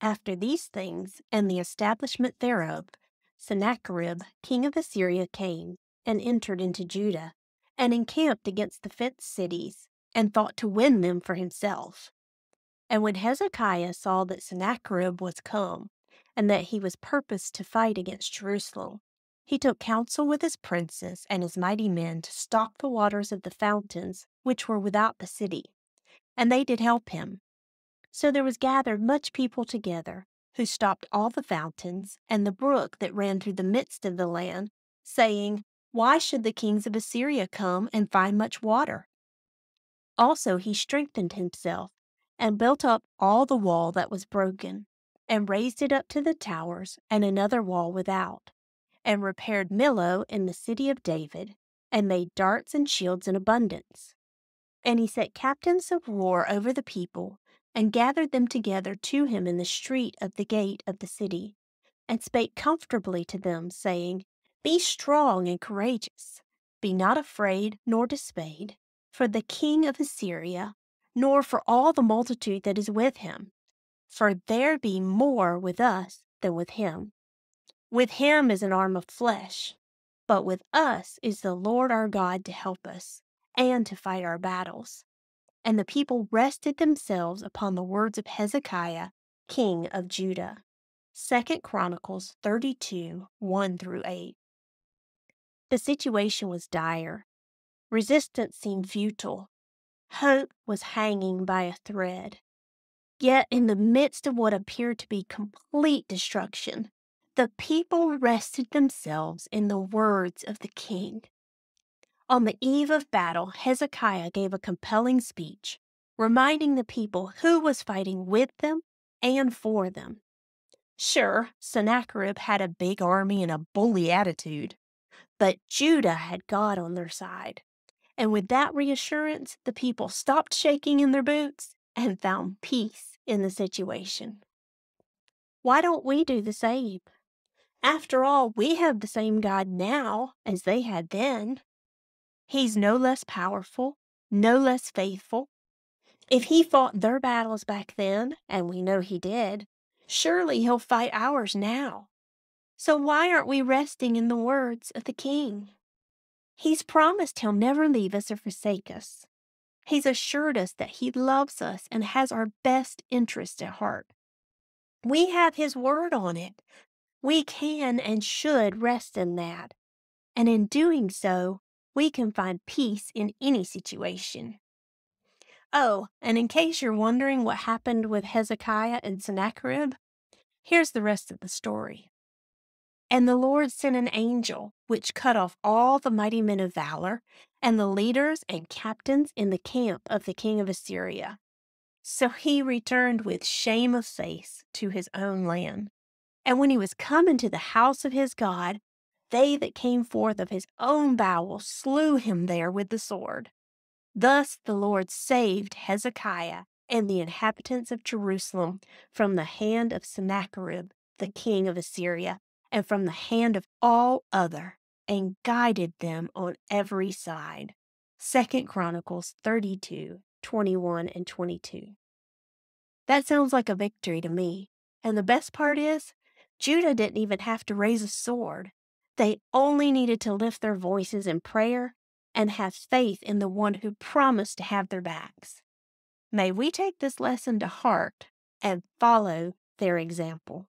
After these things, and the establishment thereof, Sennacherib, king of Assyria, came, and entered into Judah, and encamped against the fenced cities, and thought to win them for himself. And when Hezekiah saw that Sennacherib was come, and that he was purposed to fight against Jerusalem, he took counsel with his princes and his mighty men to stop the waters of the fountains which were without the city, and they did help him. So there was gathered much people together, who stopped all the fountains and the brook that ran through the midst of the land, saying, Why should the kings of Assyria come and find much water? Also he strengthened himself, and built up all the wall that was broken, and raised it up to the towers, and another wall without, and repaired Millo in the city of David, and made darts and shields in abundance. And he set captains of war over the people, and gathered them together to him in the street of the gate of the city, and spake comfortably to them, saying, Be strong and courageous, be not afraid nor dismayed, for the king of Assyria, nor for all the multitude that is with him. For there be more with us than with him. With him is an arm of flesh, but with us is the Lord our God to help us, and to fight our battles. And the people rested themselves upon the words of Hezekiah, king of Judah. 2 Chronicles 32, 1-8. The situation was dire. Resistance seemed futile. Hope was hanging by a thread. Yet in the midst of what appeared to be complete destruction, the people rested themselves in the words of the king. On the eve of battle, Hezekiah gave a compelling speech, reminding the people who was fighting with them and for them. Sure, Sennacherib had a big army and a bully attitude, but Judah had God on their side. And with that reassurance, the people stopped shaking in their boots and found peace in the situation. Why don't we do the same? After all, we have the same God now as they had then. He's no less powerful, no less faithful. If he fought their battles back then, and we know he did, surely he'll fight ours now. So why aren't we resting in the words of the king? He's promised he'll never leave us or forsake us. He's assured us that he loves us and has our best interest at heart. We have his word on it. We can and should rest in that. And in doing so, we can find peace in any situation. Oh, and in case you're wondering what happened with Hezekiah and Sennacherib, here's the rest of the story. And the Lord sent an angel, which cut off all the mighty men of valor, and the leaders and captains in the camp of the king of Assyria. So he returned with shame of face to his own land. And when he was come into the house of his God, they that came forth of his own bowels slew him there with the sword. Thus the Lord saved Hezekiah and the inhabitants of Jerusalem from the hand of Sennacherib, the king of Assyria, and from the hand of all other, and guided them on every side. 2 Chronicles 32, 21-22. That sounds like a victory to me. And the best part is, Judah didn't even have to raise a sword. They only needed to lift their voices in prayer and have faith in the one who promised to have their backs. May we take this lesson to heart and follow their example.